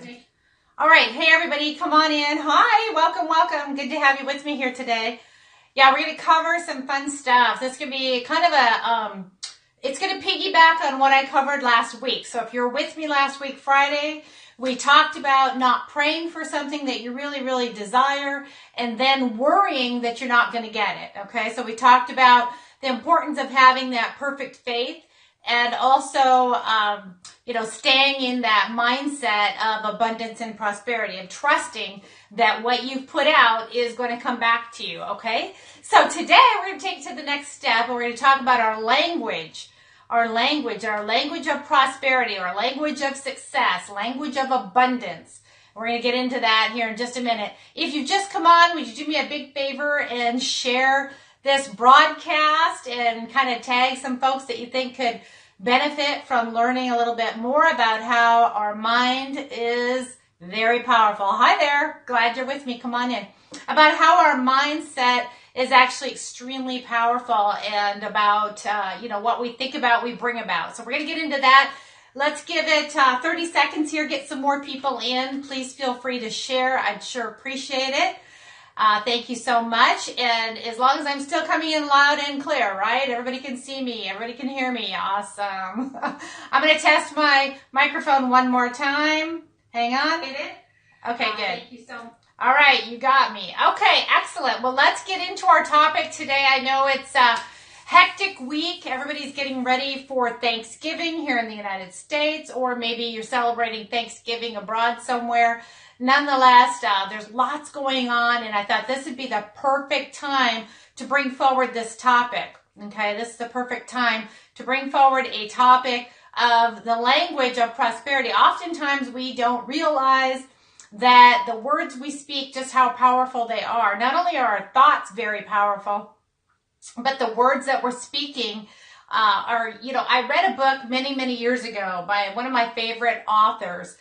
guys. All right. Hey, everybody. Come on in. Hi. Welcome, welcome. Good to have you with me here today. Yeah, we're going to cover some fun stuff. This could be kind of a, it's going to piggyback on what I covered last week. So if you're with me last week, Friday, we talked about not praying for something that you really, really desire and then worrying that you're not going to get it. Okay. So we talked about the importance of having that perfect faith and also, staying in that mindset of abundance and prosperity and trusting that what you've put out is going to come back to you. Okay. So today we're going to take it to the next step. And we're going to talk about our language of prosperity, our language of success, language of abundance. We're going to get into that here in just a minute. If you've just come on, would you do me a big favor and share this broadcast and kind of tag some folks that you think could benefit from learning a little bit more about how our mind is very powerful. Hi there. Glad you're with me. Come on in. About how our mindset is actually extremely powerful and about, what we think about, we bring about. So we're going to get into that. Let's give it 30 seconds here. Get some more people in. Please feel free to share. I'd sure appreciate it. Thank you so much. And as long as I'm still coming in loud and clear, right? Everybody can see me. Everybody can hear me. Awesome. I'm going to test my microphone one more time. Hang on. Okay, good. Thank you so much. All right, you got me. Okay, excellent. Well, let's get into our topic today. I know it's a hectic week. Everybody's getting ready for Thanksgiving here in the United States, or maybe you're celebrating Thanksgiving abroad somewhere. Nonetheless, there's lots going on, and I thought this would be the perfect time to bring forward this topic. Okay, this is the perfect time to bring forward a topic of the language of prosperity. Oftentimes, we don't realize that the words we speak, just how powerful they are. Not only are our thoughts very powerful, but the words that we're speaking are, I read a book many, many years ago by one of my favorite authors.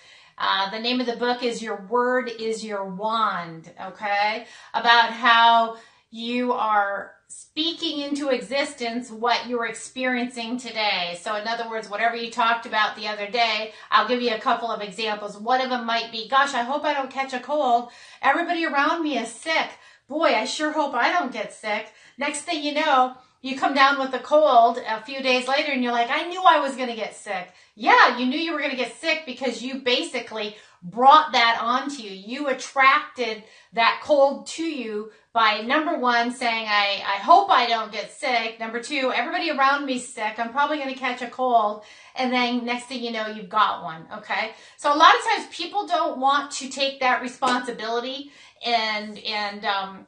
The name of the book is Your Word is Your Wand, okay? About how you are speaking into existence what you're experiencing today. So in other words, whatever you talked about the other day, I'll give you a couple of examples. One of them might be, gosh, I hope I don't catch a cold. Everybody around me is sick. Boy, I sure hope I don't get sick. Next thing you know, you come down with a cold a few days later and you're like, I knew I was going to get sick. Yeah, you knew you were going to get sick because you basically brought that onto you. You attracted that cold to you by, number one, saying, I hope I don't get sick. Number two, everybody around me's sick. I'm probably going to catch a cold. And then next thing you know, you've got one, okay? So a lot of times people don't want to take that responsibility and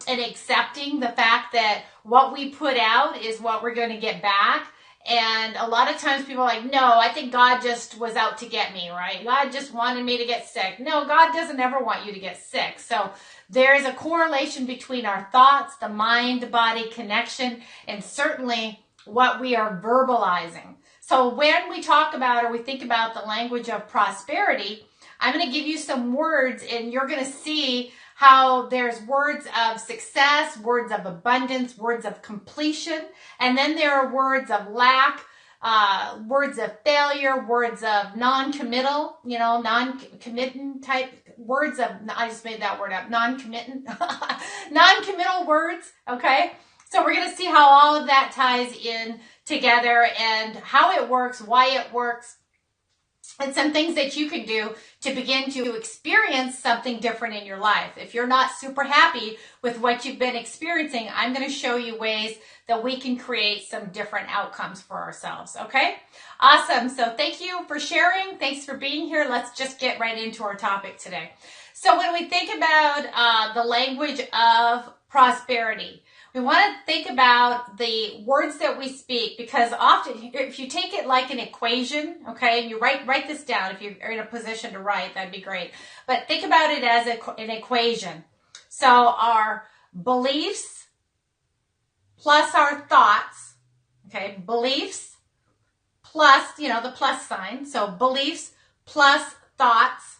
accepting the fact that what we put out is what we're going to get back. And a lot of times people are like, no, I think God just was out to get me, right? God just wanted me to get sick. No, God doesn't ever want you to get sick. So there is a correlation between our thoughts, the mind-body connection, and certainly what we are verbalizing. So when we talk about or we think about the language of prosperity, I'm going to give you some words and you're going to see how there's words of success, words of abundance, words of completion, and then there are words of lack, words of failure, words of non-committal, non-committing type words of, I just made that word up, non-committing, non-committal words, okay? So we're going to see how all of that ties in together and how it works, why it works, and some things that you can do to begin to experience something different in your life. If you're not super happy with what you've been experiencing, I'm going to show you ways that we can create some different outcomes for ourselves, okay? Awesome. So thank you for sharing. Thanks for being here. Let's just get right into our topic today. So when we think about the language of prosperity, we want to think about the words that we speak, because often if you take it like an equation, okay, and you write this down, if you're in a position to write, that'd be great. But think about it as an equation. So our beliefs plus our thoughts, okay, beliefs plus, the plus sign. So beliefs plus thoughts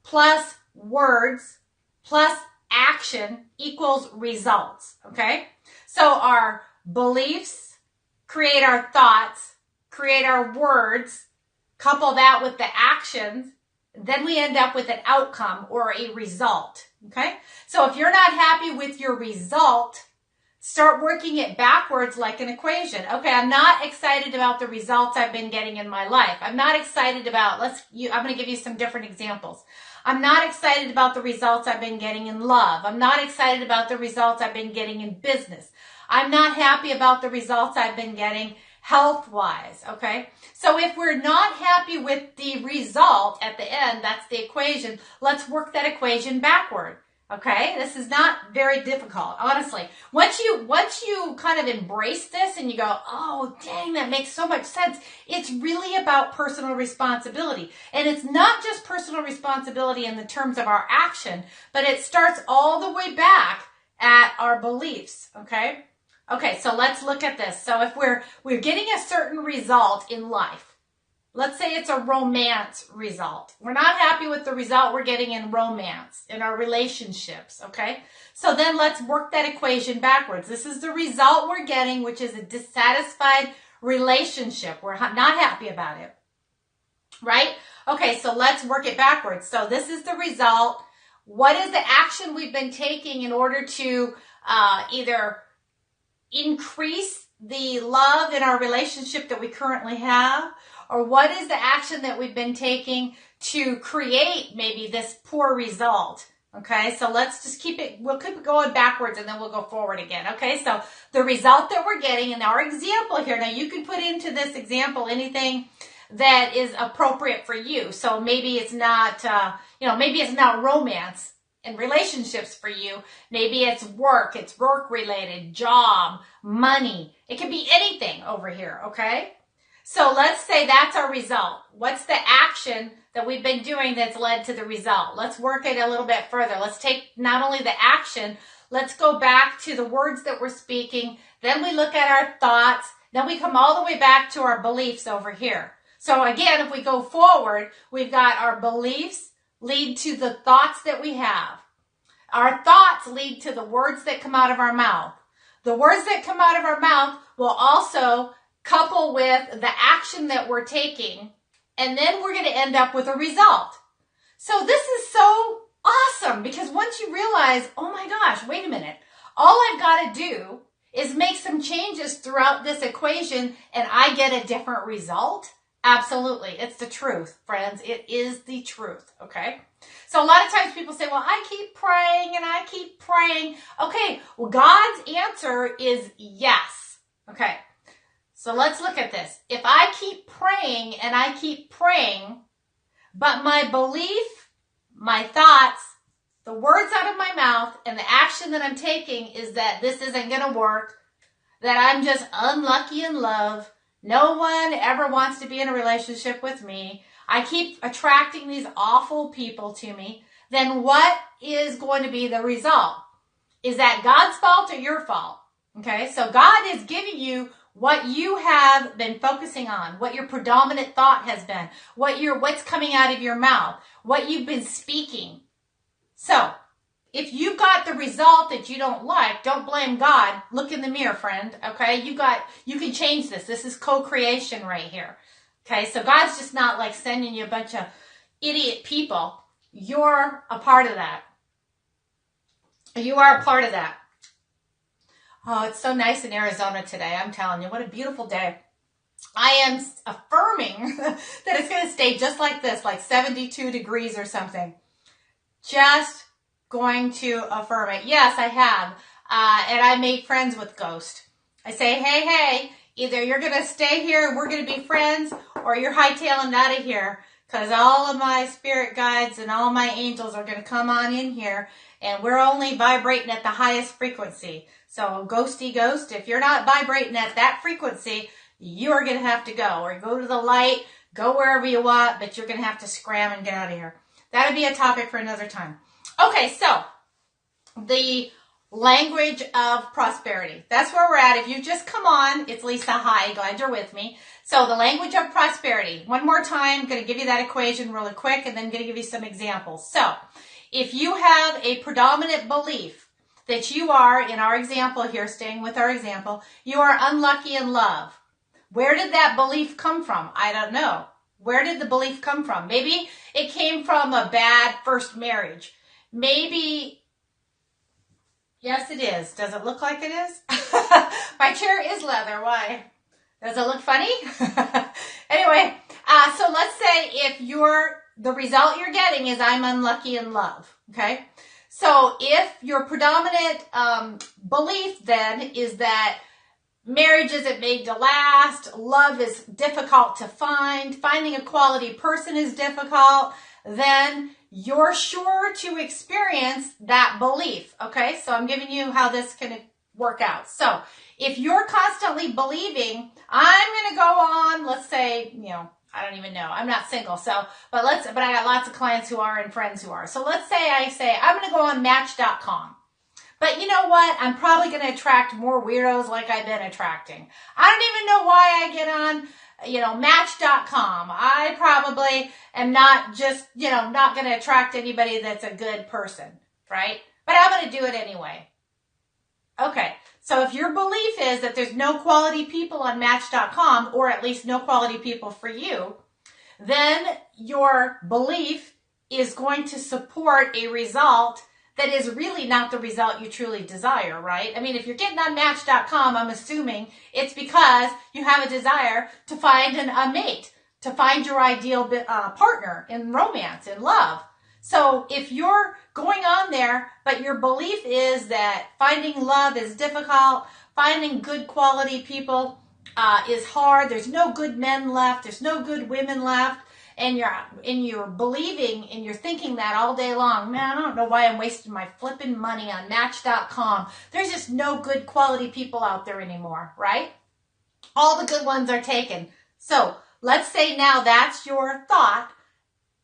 plus words plus action equals results, okay? So our beliefs create our thoughts, create our words, couple that with the actions, then we end up with an outcome or a result. Okay? So if you're not happy with your result, start working it backwards like an equation. Okay, I'm not excited about the results I've been getting in my life. I'm not excited about, I'm going to give you some different examples. I'm not excited about the results I've been getting in love. I'm not excited about the results I've been getting in business. I'm not happy about the results I've been getting health-wise, okay? So if we're not happy with the result at the end, that's the equation, let's work that equation backward. Okay, this is not very difficult, honestly. Once you kind of embrace this and you go, oh, dang, that makes so much sense. It's really about personal responsibility. And it's not just personal responsibility in the terms of our action, but it starts all the way back at our beliefs, okay? Okay, so let's look at this. So if we're getting a certain result in life, let's say it's a romance result. We're not happy with the result we're getting in romance, in our relationships, okay? So then let's work that equation backwards. This is the result we're getting, which is a dissatisfied relationship. We're not happy about it, right? Okay, so let's work it backwards. So this is the result. What is the action we've been taking in order to either increase the love in our relationship that we currently have, or what is the action that we've been taking to create maybe this poor result? Okay, so let's just we'll keep it going backwards and then we'll go forward again. Okay, so the result that we're getting in our example here, now you can put into this example anything that is appropriate for you. So maybe it's not, maybe it's not romance and relationships for you. Maybe it's work related, job, money. It can be anything over here, okay? So let's say that's our result. What's the action that we've been doing that's led to the result? Let's work it a little bit further. Let's take not only the action, let's go back to the words that we're speaking. Then we look at our thoughts. Then we come all the way back to our beliefs over here. So again, if we go forward, we've got our beliefs lead to the thoughts that we have. Our thoughts lead to the words that come out of our mouth. The words that come out of our mouth will also couple with the action that we're taking, and then we're going to end up with a result. So this is so awesome because once you realize, oh my gosh, wait a minute, all I've got to do is make some changes throughout this equation and I get a different result. Absolutely. It's the truth, friends. It is the truth. Okay. So a lot of times people say, well, I keep praying and I keep praying. Okay. Well, God's answer is yes. Okay. So let's look at this. If I keep praying and I keep praying, but my belief, my thoughts, the words out of my mouth, and the action that I'm taking is that this isn't going to work, that I'm just unlucky in love, no one ever wants to be in a relationship with me, I keep attracting these awful people to me, then what is going to be the result? Is that God's fault or your fault? Okay, so God is giving you what you have been focusing on, what your predominant thought has been, what's coming out of your mouth, what you've been speaking. So, if you got the result that you don't like, don't blame God. Look in the mirror, friend. Okay, you can change this. This is co-creation right here. Okay, so God's just not like sending you a bunch of idiot people. You're a part of that. You are a part of that. Oh, it's so nice in Arizona today. I'm telling you, what a beautiful day. I am affirming that it's going to stay just like this, like 72 degrees or something. Just going to affirm it. Yes, I have. And I make friends with Ghost. I say, hey, either you're going to stay here and we're going to be friends, or you're hightailing out of here, because all of my spirit guides and all my angels are going to come on in here, and we're only vibrating at the highest frequency. So ghosty ghost, if you're not vibrating at that frequency, you're going to have to go, or go to the light, go wherever you want, but you're going to have to scram and get out of here. That would be a topic for another time. Okay, so the language of prosperity. That's where we're at. If you just come on, it's Lisa. Hi, glad you're with me. So the language of prosperity. One more time, I'm going to give you that equation really quick, and then going to give you some examples. So if you have a predominant belief that you are, in our example here, staying with our example, you are unlucky in love. Where did that belief come from? I don't know. Where did the belief come from? Maybe it came from a bad first marriage. Maybe, yes, it is. Does it look like it is? My chair is leather. Why? Does it look funny? Anyway, so let's say if the result you're getting is I'm unlucky in love, okay? So if your predominant belief then is that marriage isn't made to last, love is difficult to find, finding a quality person is difficult, then you're sure to experience that belief, okay? So I'm giving you how this can work out. So if you're constantly believing, I'm going to go on, let's say, I don't even know. I'm not single. But I got lots of clients who are and friends who are. So let's say I'm going to go on Match.com. But you know what? I'm probably going to attract more weirdos like I've been attracting. I don't even know why I get on, Match.com. I probably am not just, not going to attract anybody that's a good person, right? But I'm going to do it anyway. Okay. So if your belief is that there's no quality people on Match.com, or at least no quality people for you, then your belief is going to support a result that is really not the result you truly desire, right? I mean, if you're getting on Match.com, I'm assuming it's because you have a desire to find a mate, to find your ideal partner in romance, in love. So if you're going on there, but your belief is that finding love is difficult, finding good quality people is hard, there's no good men left, there's no good women left, and you're believing and you're thinking that all day long, man, I don't know why I'm wasting my flipping money on Match.com. There's just no good quality people out there anymore, right? All the good ones are taken. So let's say now that's your thought.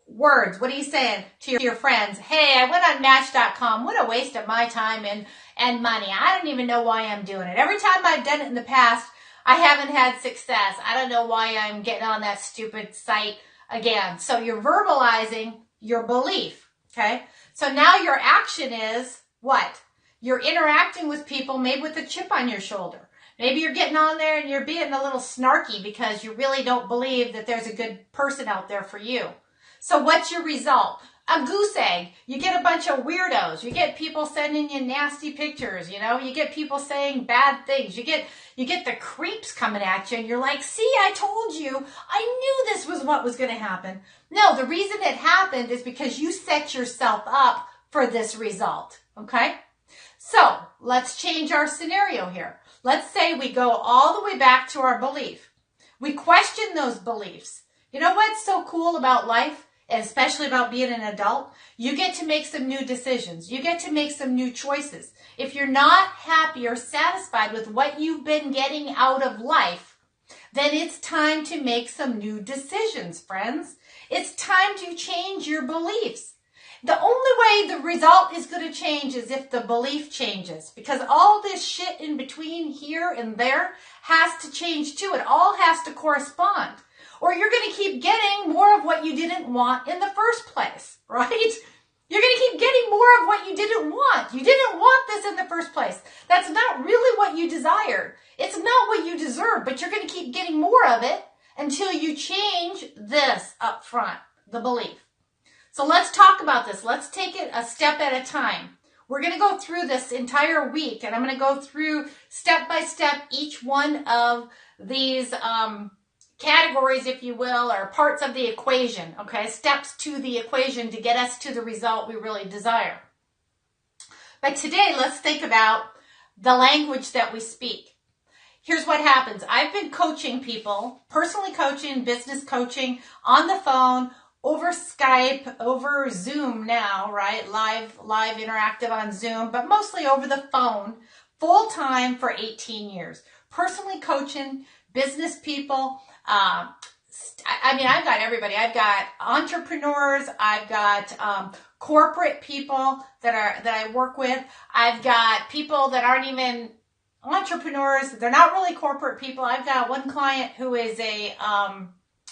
Words, what are you saying to your friends? Hey, I went on Match.com. What a waste of my time and money. I don't even know why I'm doing it. Every time I've done it in the past, I haven't had success. I don't know why I'm getting on that stupid site again. So you're verbalizing your belief, okay? So now your action is what? You're interacting with people maybe with a chip on your shoulder. Maybe you're getting on there and you're being a little snarky because you really don't believe that there's a good person out there for you. So what's your result? A goose egg. You get a bunch of weirdos. You get people sending you nasty pictures, you get people saying bad things. You get the creeps coming at you and you're like, see, I told you. I knew this was what was going to happen. No, the reason it happened is because you set yourself up for this result, okay? So let's change our scenario here. Let's say we go all the way back to our belief. We question those beliefs. You know what's so cool about life? And especially about being an adult, you get to make some new decisions. You get to make some new choices. If you're not happy or satisfied with what you've been getting out of life, then it's time to make some new decisions, friends. It's time to change your beliefs. The only way the result is going to change is if the belief changes, because all this shit in between here and there has to change too. It all has to correspond. Or you're going to keep getting more of what you didn't want in the first place, right? You're going to keep getting more of what you didn't want. You didn't want this in the first place. That's not really what you desired. It's not what you deserve, but you're going to keep getting more of it until you change this up front, the belief. So let's talk about this. Let's take it a step at a time. We're going to go through this entire week, and I'm going to go through step by step each one of these categories, if you will, or parts of the equation, okay? Steps to the equation to get us to the result we really desire. But today, let's think about the language that we speak. Here's what happens. I've been coaching people, personally coaching, business coaching, on the phone, over Skype, over Zoom now, right? Live interactive on Zoom, but mostly over the phone, full time for 18 years. Personally coaching business people. I've got everybody. I've got entrepreneurs. I've got corporate people that I work with. I've got people that aren't even entrepreneurs. They're not really corporate people. I've got one client who is a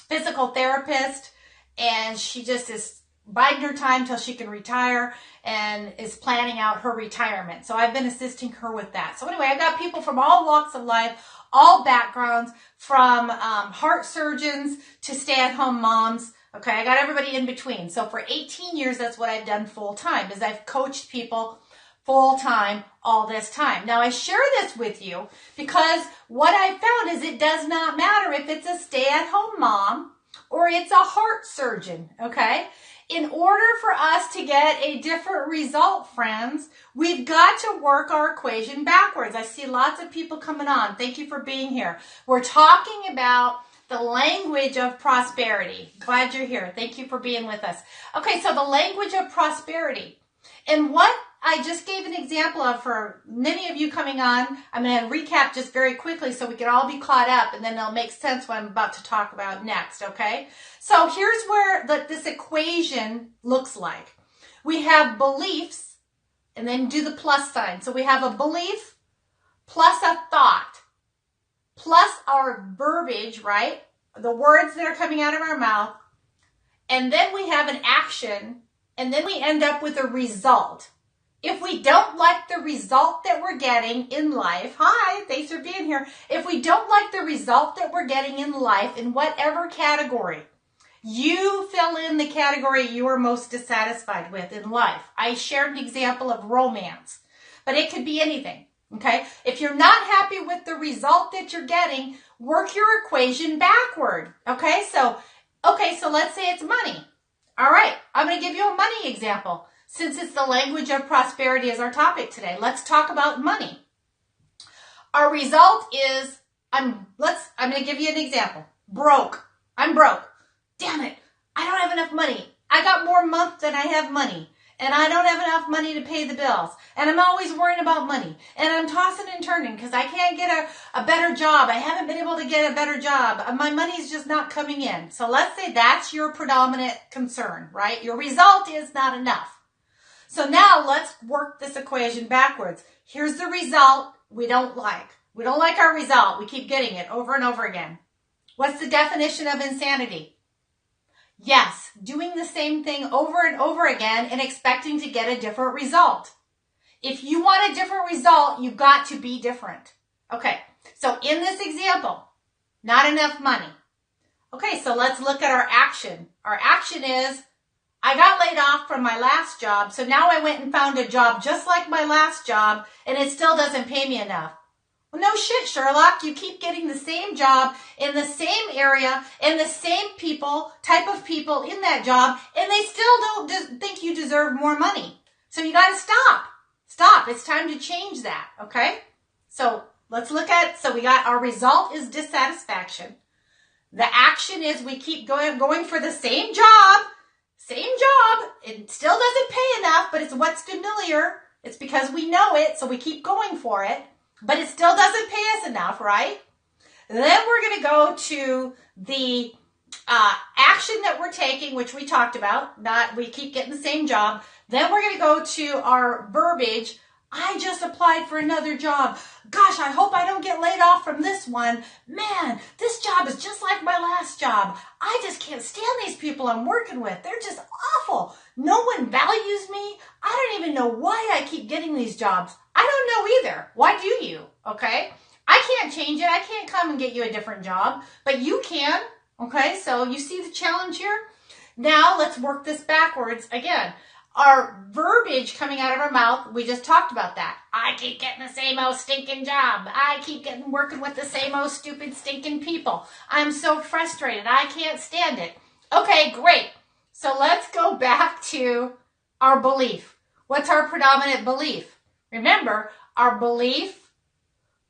physical therapist, and she just is biding her time till she can retire and is planning out her retirement. So I've been assisting her with that. So anyway, I've got people from all walks of life, all backgrounds, from heart surgeons to stay-at-home moms. Okay, I got everybody in between. So for 18 years, that's what I've done full time, is I've coached people full time all this time. Now I share this with you because what I found is it does not matter if it's a stay-at-home mom or it's a heart surgeon, okay? In order for us to get a different result, friends, we've got to work our equation backwards. I see lots of people coming on. Thank you for being here. We're talking about the language of prosperity. Glad you're here. Thank you for being with us. Okay, so the language of prosperity. And what I just gave an example of for many of you coming on, I'm going to recap just very quickly so we can all be caught up, and then it'll make sense what I'm about to talk about next, okay? So here's where this equation looks like. We have beliefs, and then do the plus sign. So we have a belief plus a thought plus our verbiage, right? The words that are coming out of our mouth. And then we have an action, and then we end up with a result. If we don't like the result that we're getting in life, hi, thanks for being here. If we don't like the result that we're getting in life, in whatever category, you fill in the category you are most dissatisfied with in life. I shared an example of romance, but it could be anything, okay? If you're not happy with the result that you're getting, work your equation backward, okay? So let's say it's money. All right, I'm going to give you a money example. Since it's the language of prosperity is our topic today, let's talk about money. Our result is, I'm going to give you an example. Broke. I'm broke. Damn it. I don't have enough money. I got more month than I have money. And I don't have enough money to pay the bills. And I'm always worrying about money. And I'm tossing and turning because I can't get a better job. I haven't been able to get a better job. My money's just not coming in. So let's say that's your predominant concern, right? Your result is not enough. So now let's work this equation backwards. Here's the result we don't like. We don't like our result. We keep getting it over and over again. What's the definition of insanity? Yes, doing the same thing over and over again and expecting to get a different result. If you want a different result, you've got to be different. Okay, so in this example, not enough money. Okay, so let's look at our action. Our action is, I got laid off from my last job, so now I went and found a job just like my last job, and it still doesn't pay me enough. Well, no shit, Sherlock. You keep getting the same job in the same area and the same type of people in that job, and they still don't think you deserve more money. So you got to stop. Stop. It's time to change that, okay? So let's look at, so we got our result is dissatisfaction. The action is we keep going for the same job. Same job, it still doesn't pay enough, but it's what's familiar. It's because we know it, so we keep going for it, but it still doesn't pay us enough, right? Then we're going to go to the action that we're taking, which we talked about, we keep getting the same job. Then we're going to go to our verbiage. I just applied for another job. Gosh, I hope I don't get laid off from this one. Man, this job is just like my last job. I just can't stand these people I'm working with. They're just awful. No one values me. I don't even know why I keep getting these jobs. I don't know either. Why do you? Okay? I can't change it. I can't come and get you a different job, but you can. Okay? So you see the challenge here? Now let's work this backwards again. Our verbiage coming out of our mouth, we just talked about that. I keep getting the same old stinking job. I keep working with the same old stupid stinking people. I'm so frustrated. I can't stand it. Okay, great. So let's go back to our belief. What's our predominant belief? Remember, our belief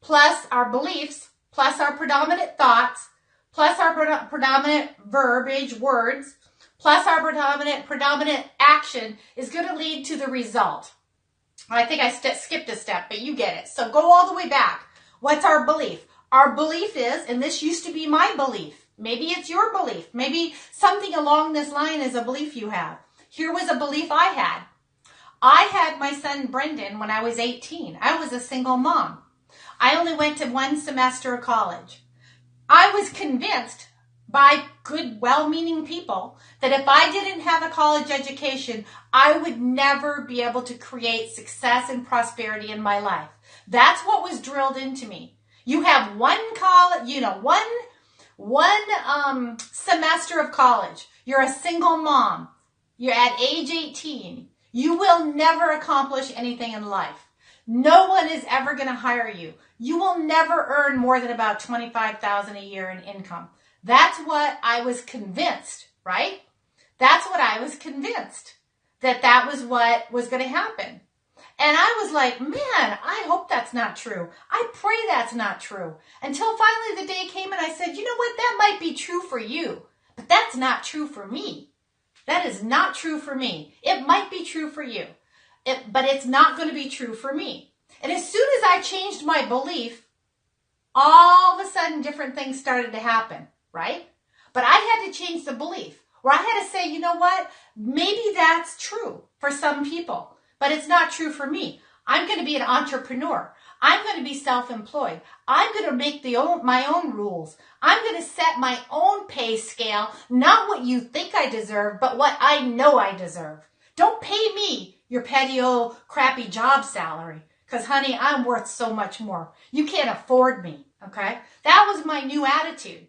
plus our beliefs plus our predominant thoughts plus our predominant verbiage, words, plus our predominant action is going to lead to the result. I think I skipped a step, but you get it. So go all the way back. What's our belief? Our belief is, and this used to be my belief. Maybe it's your belief. Maybe something along this line is a belief you have. Here was a belief I had. I had my son Brendan when I was 18. I was a single mom. I only went to one semester of college. I was convinced by good, well-meaning people that if I didn't have a college education, I would never be able to create success and prosperity in my life. That's what was drilled into me. You have one semester of college. You're a single mom. You're at age 18. You will never accomplish anything in life. No one is ever going to hire you. You will never earn more than about $25,000 a year in income. That's what I was convinced, right? That's what I was convinced, that was what was going to happen. And I was like, man, I hope that's not true. I pray that's not true. Until finally the day came and I said, you know what? That might be true for you, but that's not true for me. That is not true for me. It might be true for you, but it's not going to be true for me. And as soon as I changed my belief, all of a sudden different things started to happen, right? But I had to change the belief, where I had to say, you know what? Maybe that's true for some people, but it's not true for me. I'm going to be an entrepreneur. I'm going to be self-employed. I'm going to make my own rules. I'm going to set my own pay scale, not what you think I deserve, but what I know I deserve. Don't pay me your petty old crappy job salary, because honey, I'm worth so much more. You can't afford me, okay? That was my new attitude.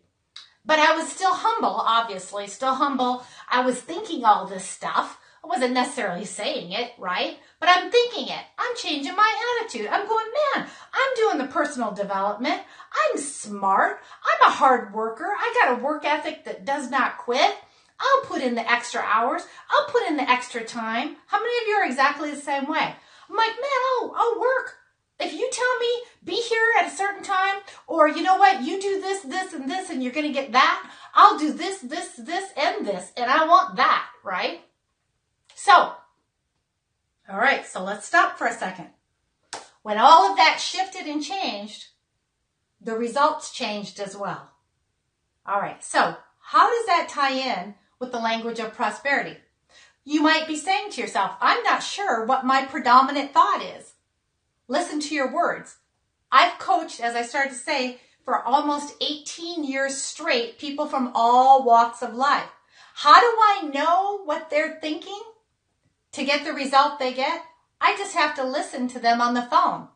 But I was still humble, obviously, still humble. I was thinking all this stuff. I wasn't necessarily saying it, right? But I'm thinking it. I'm changing my attitude. I'm going, man, I'm doing the personal development. I'm smart. I'm a hard worker. I got a work ethic that does not quit. I'll put in the extra hours. I'll put in the extra time. How many of you are exactly the same way? I'm like, man, I'll work. If you tell me be here at a certain time, or you know what, you do this, this, and this, and you're going to get that, I'll do this, this, this, and this, and I want that, right? So, all right, so let's stop for a second. When all of that shifted and changed, the results changed as well. All right, so how does that tie in with the language of prosperity? You might be saying to yourself, I'm not sure what my predominant thought is. Listen to your words. I've coached, as I started to say, for almost 18 years straight, people from all walks of life. How do I know what they're thinking to get the result they get? I just have to listen to them on the phone.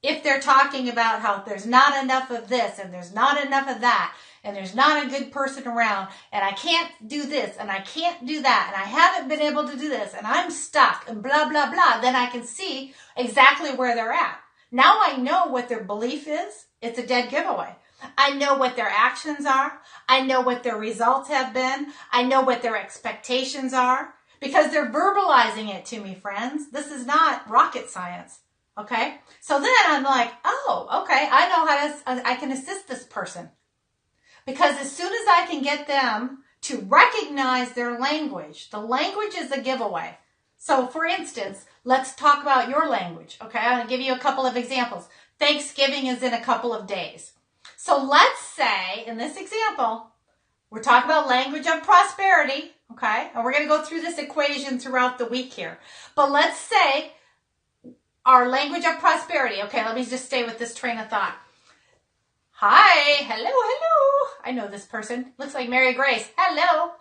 If they're talking about how there's not enough of this and there's not enough of that and there's not a good person around and I can't do this and I can't do that and I haven't been able to do this and I'm stuck and blah, blah, blah, then I can see exactly where they're at. Now I know what their belief is. It's a dead giveaway. I know what their actions are. I know what their results have been. I know what their expectations are because they're verbalizing it to me, friends. This is not rocket science. Okay. So then I'm like, oh, okay. I know I can assist this person because as soon as I can get them to recognize their language, the language is a giveaway. So for instance, let's talk about your language. Okay. I'm going to give you a couple of examples. Thanksgiving is in a couple of days. So let's say in this example, we're talking about language of prosperity. Okay. And we're going to go through this equation throughout the week here, but let's say our language of prosperity. Okay, let me just stay with this train of thought. Hi, hello. I know this person. Looks like Mary Grace. Hello.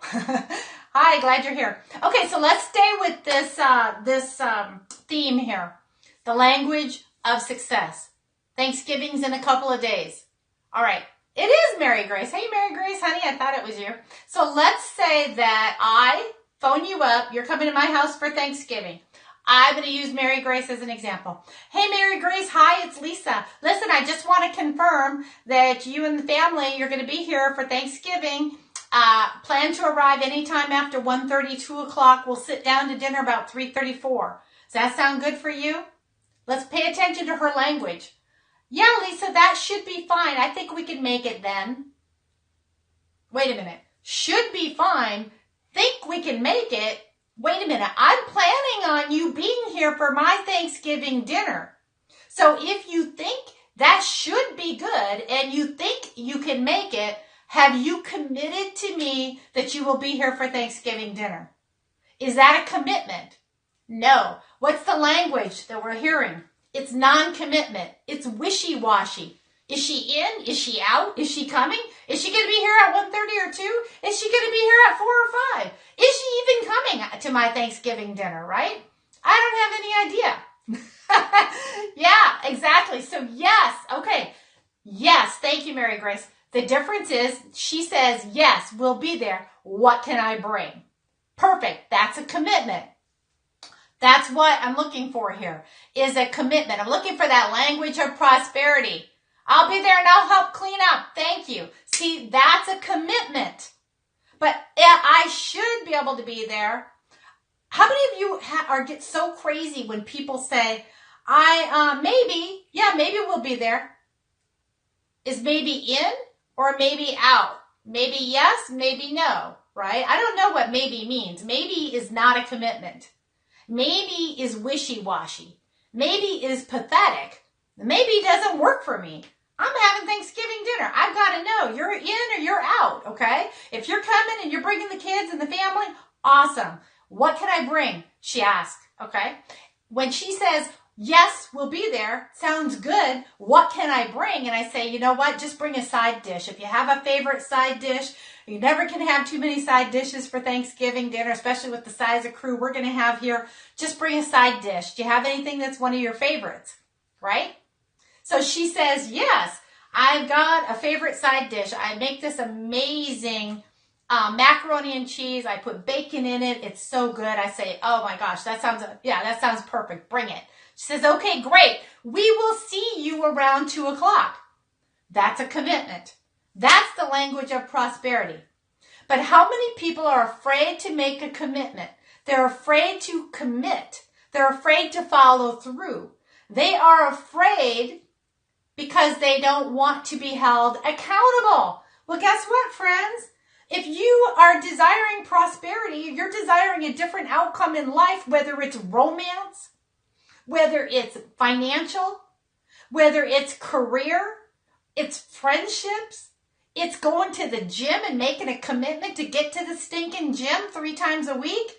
Hi, glad you're here. Okay, so let's stay with this theme here. The language of success. Thanksgiving's in a couple of days. All right, it is Mary Grace. Hey, Mary Grace, honey, I thought it was you. So let's say that I phone you up. You're coming to my house for Thanksgiving. I'm going to use Mary Grace as an example. Hey, Mary Grace. Hi, it's Lisa. Listen, I just want to confirm that you and the family, you're going to be here for Thanksgiving. Plan to arrive anytime after 1:30, 2 o'clock. We'll sit down to dinner about 3:34. Does that sound good for you? Let's pay attention to her language. Yeah, Lisa, that should be fine. I think we can make it then. Wait a minute. Should be fine. Think we can make it. Wait a minute, I'm planning on you being here for my Thanksgiving dinner. So if you think that should be good and you think you can make it, have you committed to me that you will be here for Thanksgiving dinner? Is that a commitment? No. What's the language that we're hearing? It's non-commitment. It's wishy-washy. Is she in? Is she out? Is she coming? Is she going to be here at 1:30 or 2? Is she going to be here at 4 or 5? Is she even coming to my Thanksgiving dinner, right? I don't have any idea. Yeah, exactly. So yes, okay. Yes, thank you, Mary Grace. The difference is she says, yes, we'll be there. What can I bring? Perfect. That's a commitment. That's what I'm looking for here, is a commitment. I'm looking for that language of prosperity. I'll be there and I'll help clean up. Thank you. See, that's a commitment. But I should be able to be there. How many of you get so crazy when people say, maybe we'll be there? Is maybe in or maybe out? Maybe yes, maybe no, right? I don't know what maybe means. Maybe is not a commitment. Maybe is wishy-washy. Maybe is pathetic. Maybe doesn't work for me. I'm having Thanksgiving dinner. I've got to know you're in or you're out, okay? If you're coming and you're bringing the kids and the family, awesome. What can I bring? She asked, okay? When she says, yes, we'll be there, sounds good. What can I bring? And I say, you know what? Just bring a side dish. If you have a favorite side dish, you never can have too many side dishes for Thanksgiving dinner, especially with the size of crew we're going to have here. Just bring a side dish. Do you have anything that's one of your favorites? Right? So she says, yes, I've got a favorite side dish. I make this amazing macaroni and cheese. I put bacon in it. It's so good. I say, oh my gosh, that sounds perfect. Bring it. She says, okay, great. We will see you around 2 o'clock. That's a commitment. That's the language of prosperity. But how many people are afraid to make a commitment? They're afraid to commit. They're afraid to follow through. They are afraid because they don't want to be held accountable. Well, guess what, friends? If you are desiring prosperity, you're desiring a different outcome in life, whether it's romance, whether it's financial, whether it's career, it's friendships, it's going to the gym and making a commitment to get to the stinking gym 3 times a week,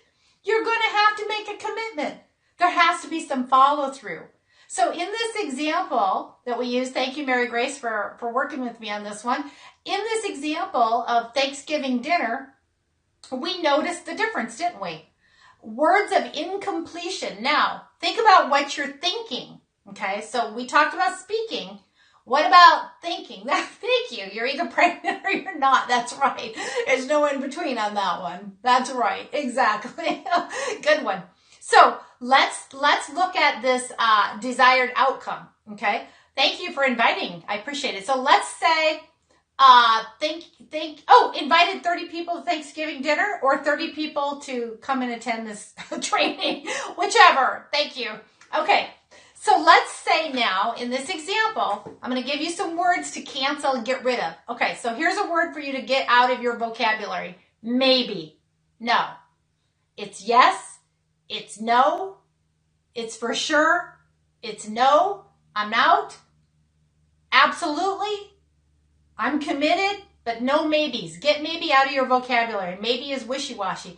you're going to have to make a commitment. There has to be some follow through. So in this example that we use, thank you, Mary Grace, for working with me on this one. In this example of Thanksgiving dinner, we noticed the difference, didn't we? Words of incompletion. Now, think about what you're thinking. Okay, so we talked about speaking. What about thinking? Thank you. You're either pregnant or you're not. That's right. There's no in between on that one. That's right. Exactly. Good one. So let's look at this desired outcome. Okay. Thank you for inviting. I appreciate it. So let's say invited 30 people to Thanksgiving dinner or 30 people to come and attend this training, whichever. Thank you. Okay. So let's say now, in this example, I'm going to give you some words to cancel and get rid of. Okay, so here's a word for you to get out of your vocabulary. Maybe. No. It's yes. It's no. It's for sure. It's no. I'm out. Absolutely. I'm committed, but no maybes. Get maybe out of your vocabulary. Maybe is wishy-washy.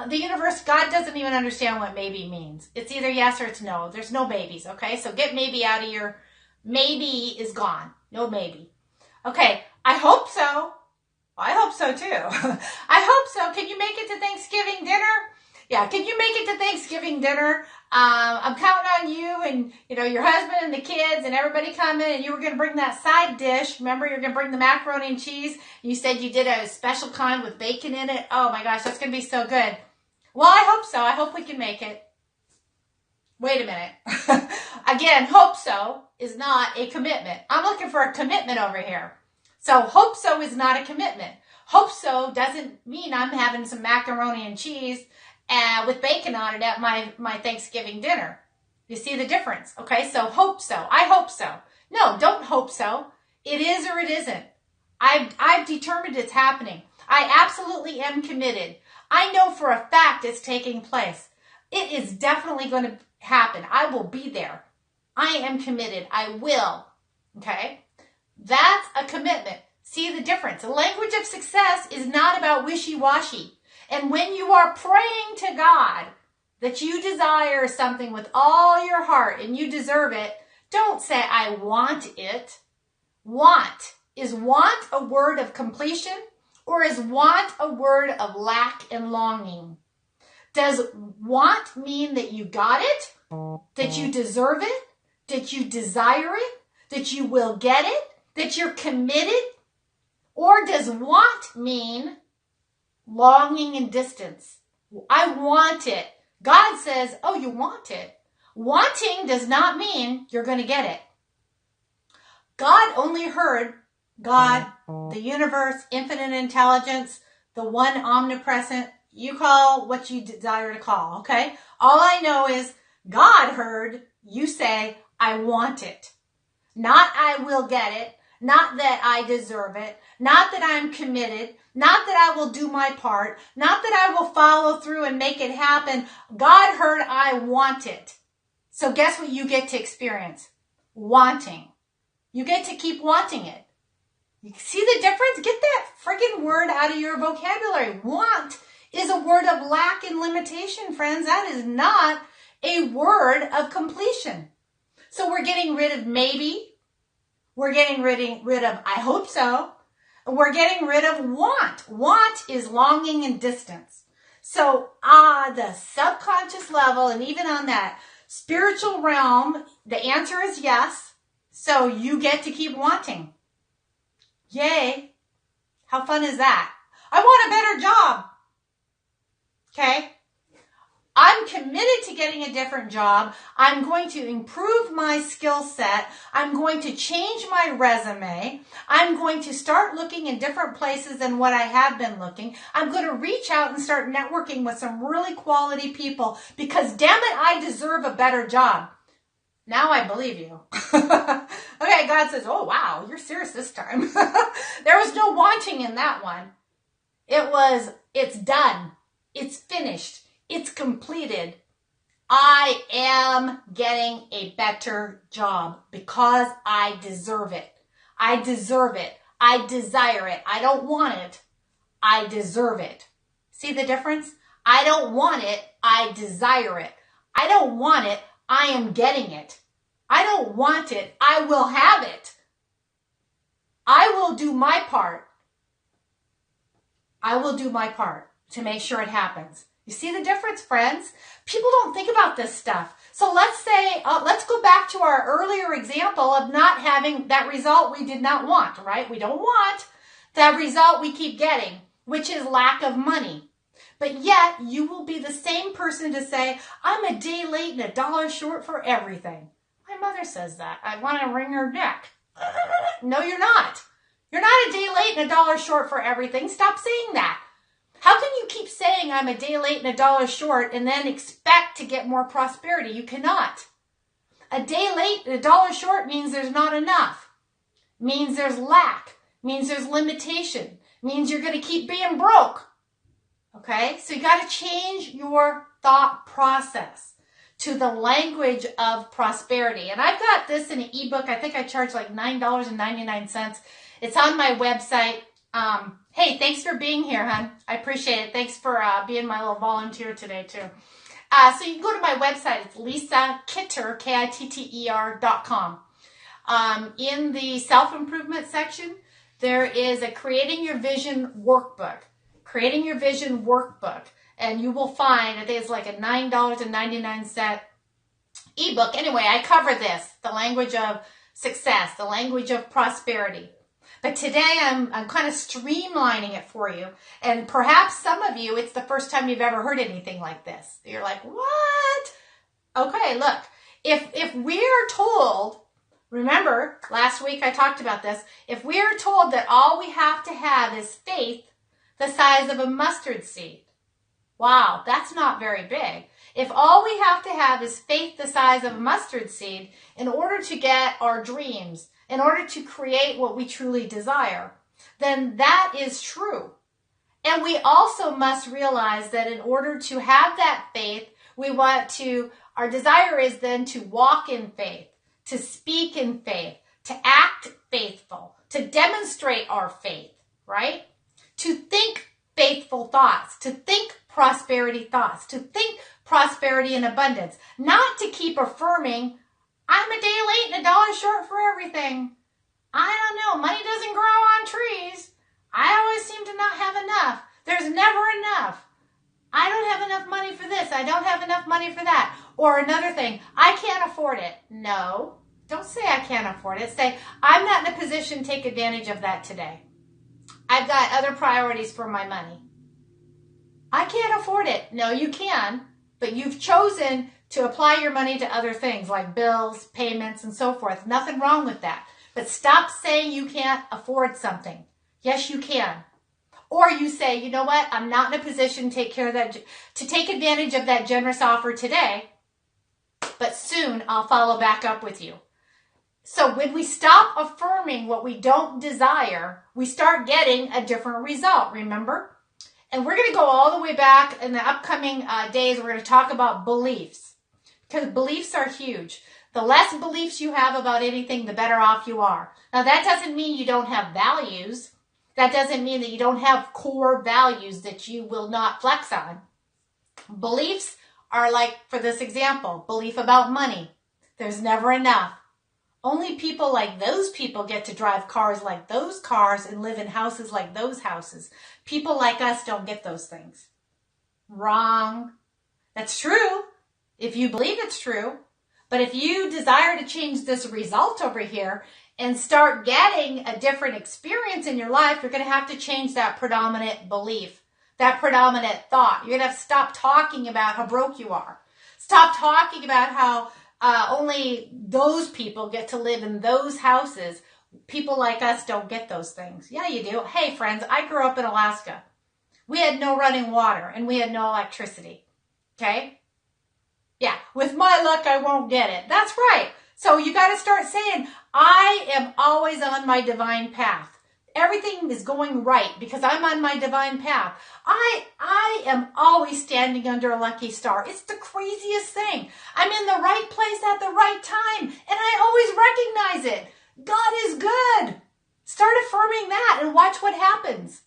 The universe, God doesn't even understand what maybe means. It's either yes or it's no. There's no maybes, okay? So get maybe out of your, maybe is gone. No maybe. Okay, I hope so. I hope so too. I hope so. Can you make it to Thanksgiving dinner? Yeah, can you make it to Thanksgiving dinner? I'm counting on you and, your husband and the kids and everybody coming, and you were going to bring that side dish. Remember, you're going to bring the macaroni and cheese. You said you did a special kind with bacon in it. Oh my gosh, that's going to be so good. Well, I hope so. I hope we can make it. Wait a minute. Again, hope so is not a commitment. I'm looking for a commitment over here. So hope so is not a commitment. Hope so doesn't mean I'm having some macaroni and cheese with bacon on it at my Thanksgiving dinner. You see the difference? Okay, so hope so. I hope so. No, don't hope so. It is or it isn't. I've determined it's happening. I absolutely am committed. I know for a fact it's taking place. It is definitely going to happen. I will be there. I am committed. I will. Okay? That's a commitment. See the difference. The language of success is not about wishy-washy. And when you are praying to God that you desire something with all your heart and you deserve it, don't say, I want it. Want. Is want a word of completion, or is want a word of lack and longing? Does want mean that you got it, that you deserve it, that you desire it, that you will get it, that you're committed? Or does want mean longing and distance? I want it. God says, oh, you want it. Wanting does not mean you're going to get it. God only heard God, the universe, infinite intelligence, the one omnipresent. You call what you desire to call, okay? All I know is God heard you say, I want it. Not I will get it. Not that I deserve it. Not that I'm committed. Not that I will do my part. Not that I will follow through and make it happen. God heard I want it. So guess what you get to experience? Wanting. You get to keep wanting it. You see the difference? Get that friggin' word out of your vocabulary. Want is a word of lack and limitation, friends. That is not a word of completion. So we're getting rid of maybe. We're getting rid of I hope so. We're getting rid of want. Want is longing and distance. So the subconscious level, and even on that spiritual realm, the answer is yes. So you get to keep wanting. Yay. How fun is that? I want a better job. Okay. I'm committed to getting a different job. I'm going to improve my skill set. I'm going to change my resume. I'm going to start looking in different places than what I have been looking. I'm going to reach out and start networking with some really quality people because damn it, I deserve a better job. Now I believe you. Okay, God says, oh wow, you're serious this time. There was no wanting in that one. It's done. It's finished. It's completed. I am getting a better job because I deserve it. I deserve it. I desire it. I don't want it. I deserve it. See the difference? I don't want it. I desire it. I don't want it. I am getting it. I don't want it. I will have it. I will do my part. I will do my part to make sure it happens. You see the difference, friends? People don't think about this stuff. So let's go back to our earlier example of not having that result we did not want, right? We don't want that result we keep getting, which is lack of money. But yet you will be the same person to say, I'm a day late and $1 short for everything. My mother says that. I want to wring her neck. No, you're not. You're not a day late and $1 short for everything. Stop saying that. How can you keep saying I'm a day late and $1 short and then expect to get more prosperity? You cannot. A day late and $1 short means there's not enough. Means there's lack. Means there's limitation. Means you're going to keep being broke. Okay? So you got to change your thought process to the language of prosperity. And I've got this in an ebook. I think I charge like $9.99. It's on my website. Hey, thanks for being here, hon. I appreciate it. Thanks for being my little volunteer today, too. So you can go to my website. It's LisaKitter, KITTER.com. In the self-improvement section, there is a Creating Your Vision workbook. Creating Your Vision workbook. And you will find, I think it's like a $9.99 ebook. Anyway, I cover this, the language of success, the language of prosperity. But today I'm kind of streamlining it for you. And perhaps some of you, it's the first time you've ever heard anything like this. You're like, what? Okay, look, if we're told, remember last week I talked about this, if we're told that all we have to have is faith the size of a mustard seed, wow, that's not very big. If all we have to have is faith the size of a mustard seed in order to get our dreams, in order to create what we truly desire, then that is true. And we also must realize that in order to have that faith, our desire is then to walk in faith, to speak in faith, to act faithful, to demonstrate our faith, right? To think faithful thoughts, to think prosperity thoughts, to think prosperity and abundance, not to keep affirming, I'm a day late and $1 short for everything. I don't know. Money doesn't grow on trees. I always seem to not have enough. There's never enough. I don't have enough money for this. I don't have enough money for that. Or another thing, I can't afford it. No, don't say I can't afford it. Say, I'm not in a position to take advantage of that today. I've got other priorities for my money. I can't afford it. No, you can, but you've chosen to apply your money to other things like bills, payments, and so forth. Nothing wrong with that. But stop saying you can't afford something. Yes, you can. Or you say, you know what? I'm not in a position to take advantage of that generous offer today, but soon I'll follow back up with you. So when we stop affirming what we don't desire, we start getting a different result, remember? And we're going to go all the way back in the upcoming days. We're going to talk about beliefs, because beliefs are huge. The less beliefs you have about anything, the better off you are. Now, that doesn't mean you don't have values. That doesn't mean that you don't have core values that you will not flex on. Beliefs are like, for this example, belief about money. There's never enough. Only people like those people get to drive cars like those cars and live in houses like those houses. People like us don't get those things. Wrong. That's true if you believe it's true. But if you desire to change this result over here and start getting a different experience in your life, you're going to have to change that predominant belief, that predominant thought. You're going to have to stop talking about how broke you are. Stop talking about how only those people get to live in those houses. People like us don't get those things. Yeah, you do. Hey, friends, I grew up in Alaska. We had no running water and we had no electricity. Okay? Yeah, with my luck, I won't get it. That's right. So you got to start saying, I am always on my divine path. Everything is going right because I'm on my divine path. I am always standing under a lucky star. It's the craziest thing. I'm in the right place at the right time, and I always recognize it. God is good. Start affirming that and watch what happens.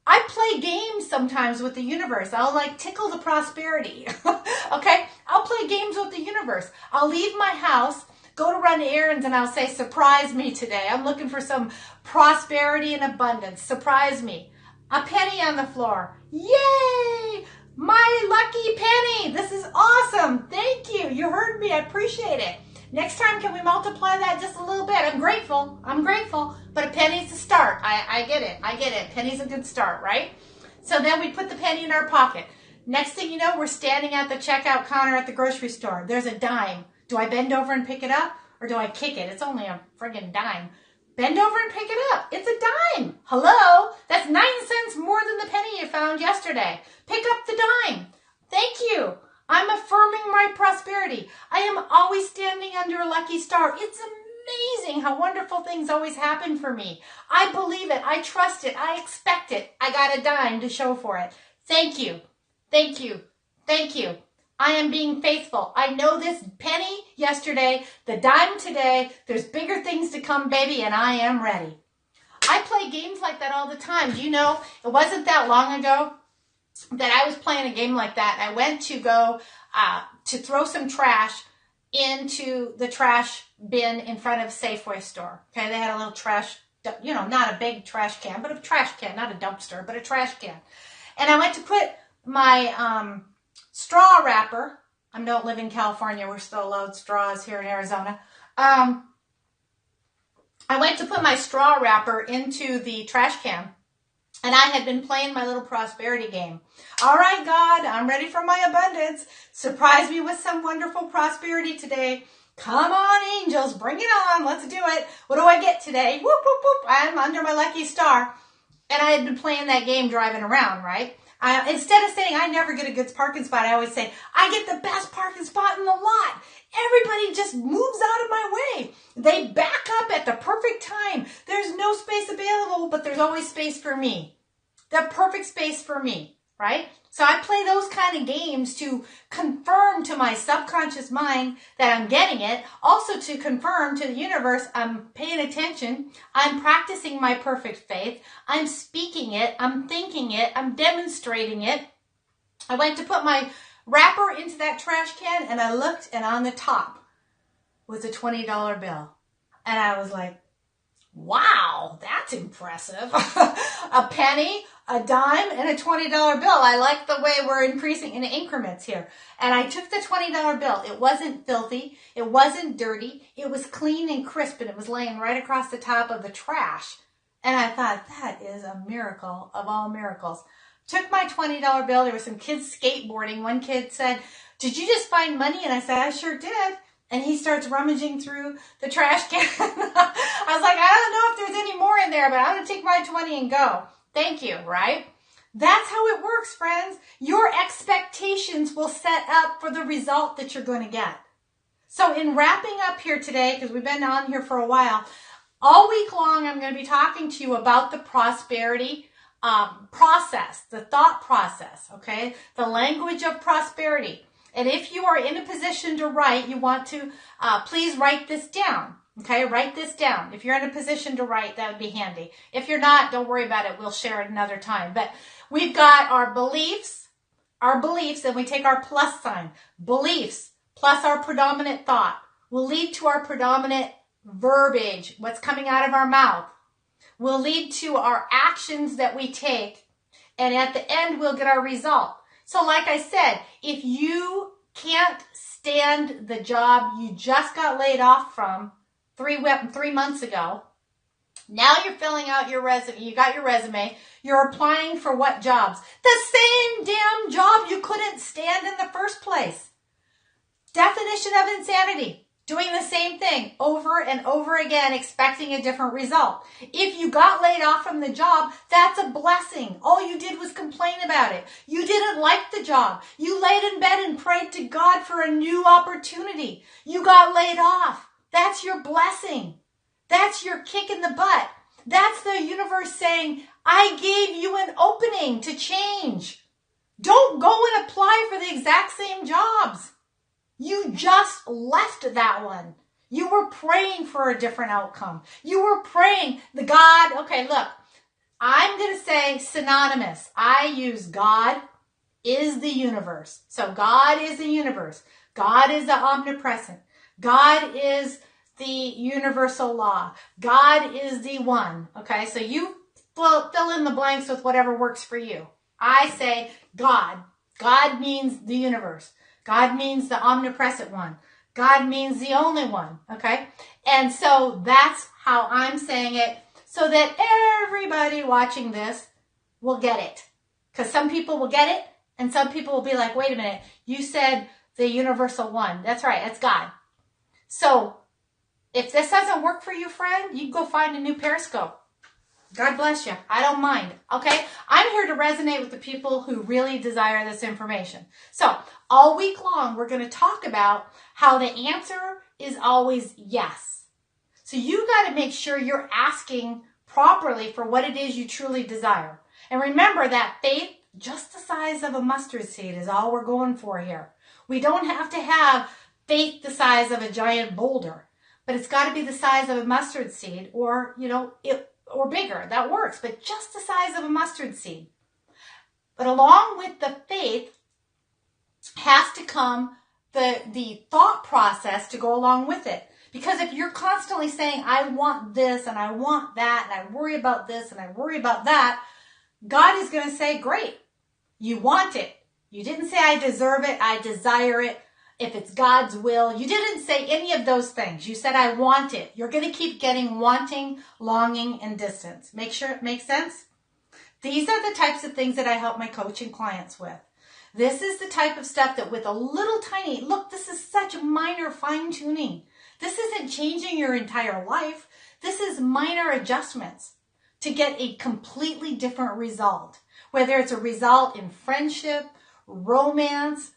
I play games sometimes with the universe. I'll tickle the prosperity. Okay? I'll play games with the universe. I'll leave my house, go to run errands, and I'll say, surprise me today. I'm looking for some prosperity and abundance. Surprise me. A penny on the floor. Yay! My lucky penny. This is awesome. Thank you. You heard me. I appreciate it. Next time, can we multiply that just a little bit? I'm grateful. But a penny's a start. I get it. Penny's a good start, right? So then we put the penny in our pocket. Next thing you know, we're standing at the checkout counter at the grocery store. There's a dime. Do I bend over and pick it up, or do I kick it? It's only a friggin' dime. Bend over and pick it up. It's a dime. Hello? That's 9 cents more than the penny you found yesterday. Pick up the dime. Thank you. I'm affirming my prosperity. I am always standing under a lucky star. It's amazing how wonderful things always happen for me. I believe it. I trust it. I expect it. I got a dime to show for it. Thank you. Thank you. Thank you. I am being faithful. I know this penny yesterday, the dime today. There's bigger things to come, baby, and I am ready. I play games like that all the time. Do you know, it wasn't that long ago that I was playing a game like that. I went to go to throw some trash into the trash bin in front of Safeway store. Okay, they had a little trash, not a big trash can, but a trash can, not a dumpster, but a trash can. And I went to put my straw wrapper. I don't live in California. We're still allowed straws here in Arizona. I went to put my straw wrapper into the trash can. And I had been playing my little prosperity game. All right, God, I'm ready for my abundance. Surprise me with some wonderful prosperity today. Come on, angels, bring it on. Let's do it. What do I get today? Whoop, whoop, whoop. I'm under my lucky star. And I had been playing that game driving around, right? Instead of saying I never get a good parking spot, I always say I get the best parking spot in the lot. Everybody just moves out of my way. They back up at the perfect time. There's no space available, but there's always space for me. The perfect space for me, right? So I play those kind of games to confirm to my subconscious mind that I'm getting it. Also to confirm to the universe I'm paying attention. I'm practicing my perfect faith. I'm speaking it. I'm thinking it. I'm demonstrating it. I went to put my wrapper into that trash can and I looked, and on the top was a $20 bill. And I was like, Wow, that's impressive. A penny, a dime, and a $20 bill. I like the way we're increasing in increments here. And I took the $20 bill. It wasn't filthy. It wasn't dirty. It was clean and crisp, and it was laying right across the top of the trash. And I thought, that is a miracle of all miracles. Took my $20 bill. There were some kids skateboarding. One kid said, "Did you just find money?" And I said, "I sure did." And he starts rummaging through the trash can. I was like, "I don't know if there's any more in there, but I'm going to take my 20 and go. Thank you," right? That's how it works, friends. Your expectations will set up for the result that you're going to get. So in wrapping up here today, because we've been on here for a while, all week long I'm going to be talking to you about the prosperity process, the thought process, okay? The language of prosperity. And if you are in a position to write, you want to please write this down. Okay, write this down. If you're in a position to write, that would be handy. If you're not, don't worry about it. We'll share it another time. But we've got our beliefs, and we take our plus sign. Beliefs plus our predominant thought will lead to our predominant verbiage, what's coming out of our mouth, will lead to our actions that we take. And at the end, we'll get our result. So like I said, if you can't stand the job you just got laid off from 3 months ago, now you're filling out your resume, you got your resume, you're applying for what jobs? The same damn job you couldn't stand in the first place. Definition of insanity. Doing the same thing over and over again, expecting a different result. If you got laid off from the job, that's a blessing. All you did was complain about it. You didn't like the job. You laid in bed and prayed to God for a new opportunity. You got laid off. That's your blessing. That's your kick in the butt. That's the universe saying, I gave you an opening to change. Don't go and apply for the exact same jobs. You just left that one. You were praying for a different outcome. You were praying the God. Okay, look, I'm going to say synonymous. I use God is the universe. So God is the universe. God is the omnipresent. God is the universal law. God is the one. Okay, so you fill in the blanks with whatever works for you. I say God. God means the universe. God means the omnipresent one. God means the only one, okay? And so that's how I'm saying it so that everybody watching this will get it. Because some people will get it and some people will be like, wait a minute, you said the universal one. That's right, that's God. So if this doesn't work for you, friend, you can go find a new Periscope. God bless you. I don't mind. Okay? I'm here to resonate with the people who really desire this information. So all week long, we're going to talk about how the answer is always yes. So you got to make sure you're asking properly for what it is you truly desire. And remember that faith, just the size of a mustard seed, is all we're going for here. We don't have to have faith the size of a giant boulder, but it's got to be the size of a mustard seed or, or bigger. That works, but just the size of a mustard seed. But along with the faith has to come the thought process to go along with it. Because if you're constantly saying, I want this and I want that and I worry about this and I worry about that, God is going to say, great, you want it. You didn't say I deserve it, I desire it. If it's God's will, you didn't say any of those things. You said, I want it. You're going to keep getting wanting, longing, and distance. Make sure it makes sense. These are the types of things that I help my coaching clients with. This is the type of stuff that with a little tiny, look, this is such minor fine tuning. This isn't changing your entire life. This is minor adjustments to get a completely different result. Whether it's a result in friendship, romance,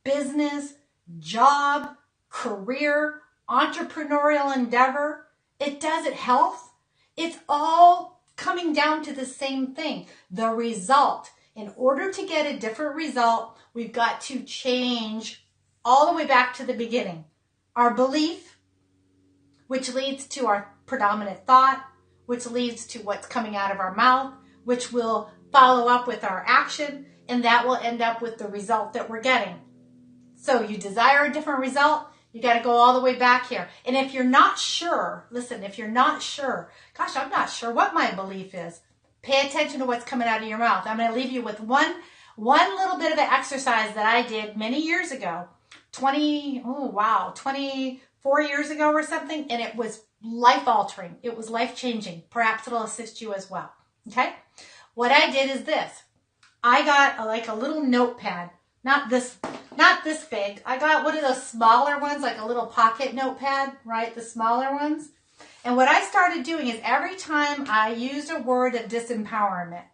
business, job, career, entrepreneurial endeavor, health, it's all coming down to the same thing, the result. In order to get a different result, we've got to change all the way back to the beginning. Our belief, which leads to our predominant thought, which leads to what's coming out of our mouth, which will follow up with our action, and that will end up with the result that we're getting. So you desire a different result, You got to go all the way back here. And if you're not sure, listen, if you're not sure, gosh, I'm not sure what my belief is. Pay attention to what's coming out of your mouth. I'm going to leave you with one little bit of an exercise that I did many years ago, 24 years ago or something, and it was life-altering. It was life-changing. Perhaps it'll assist you as well, okay? What I did is this. I got like a little notepad, not this big. I got one of those smaller ones, like a little pocket notepad, right? The smaller ones. And what I started doing is every time I used a word of disempowerment,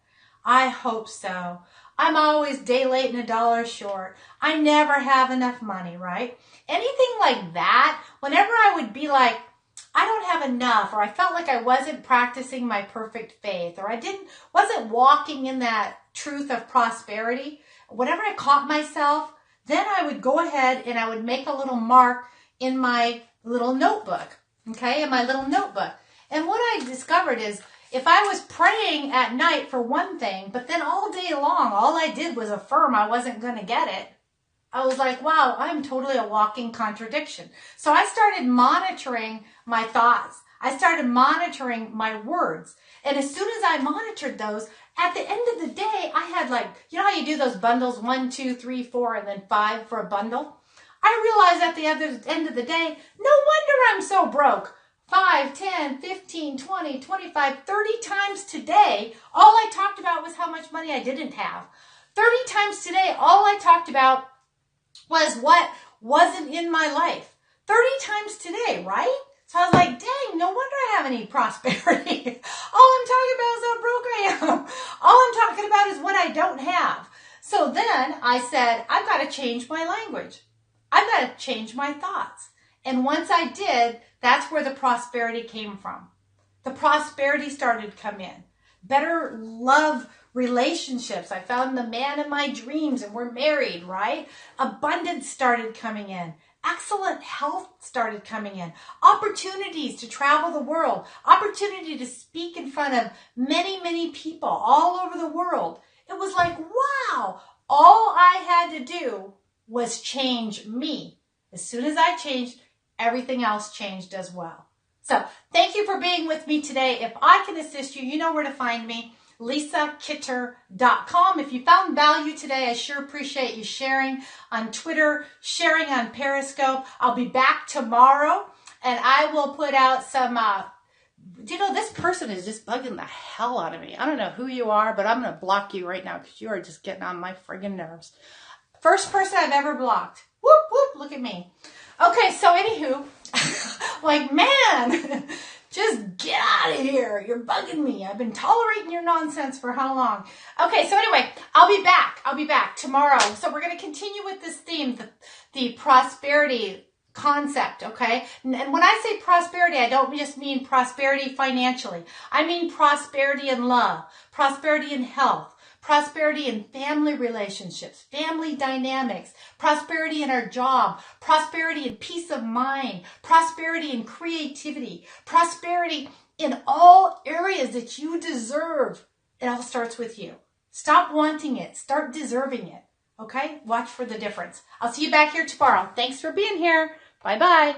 I hope so. I'm always day late and a dollar short. I never have enough money, right? Anything like that, whenever I would be like, I don't have enough, or I felt like I wasn't practicing my perfect faith, or I wasn't walking in that truth of prosperity, whenever I caught myself, then I would go ahead and I would make a little mark in my little notebook, okay, in my little notebook. And what I discovered is if I was praying at night for one thing, but then all day long, all I did was affirm I wasn't going to get it, I was like, wow, I'm totally a walking contradiction. So I started monitoring my thoughts. I started monitoring my words. And as soon as I monitored those, at the end of the day, I had like, you know how you do those bundles, 1, 2, 3, 4, and then 5 for a bundle? I realized at the end of the day, no wonder I'm so broke. 5, 10, 15, 20, 25, 30 times today, all I talked about was how much money I didn't have. 30 times today, all I talked about was what wasn't in my life. 30 times today, right? So I was like, dang, no wonder I have any prosperity. All I'm talking about is how broke I am. All I'm talking about is what I don't have. So then I said, I've got to change my language. I've got to change my thoughts. And once I did, that's where the prosperity came from. The prosperity started to come in. Better love relationships. I found the man of my dreams and we're married, right? Abundance started coming in. Excellent health started coming in. Opportunities to travel the world. Opportunity to speak in front of many, many people all over the world. It was like, wow, all I had to do was change me. As soon as I changed, everything else changed as well. So thank you for being with me today. If I can assist you, you know where to find me. LisaKitter.com. If you found value today, I sure appreciate you sharing on Twitter, sharing on Periscope. I'll be back tomorrow and I will put out some, this person is just bugging the hell out of me. I don't know who you are, but I'm going to block you right now because you are just getting on my friggin' nerves. First person I've ever blocked. Whoop, whoop, look at me. Okay, so anywho, like, man, just get out of here. You're bugging me. I've been tolerating your nonsense for how long? Okay, so anyway, I'll be back. I'll be back tomorrow. So we're going to continue with this theme, the prosperity concept, okay? And when I say prosperity, I don't just mean prosperity financially. I mean prosperity in love, prosperity in health, prosperity in family relationships, family dynamics, prosperity in our job, prosperity in peace of mind, prosperity in creativity, prosperity in all areas that you deserve. It all starts with you. Stop wanting it. Start deserving it. Okay? Watch for the difference. I'll see you back here tomorrow. Thanks for being here. Bye-bye.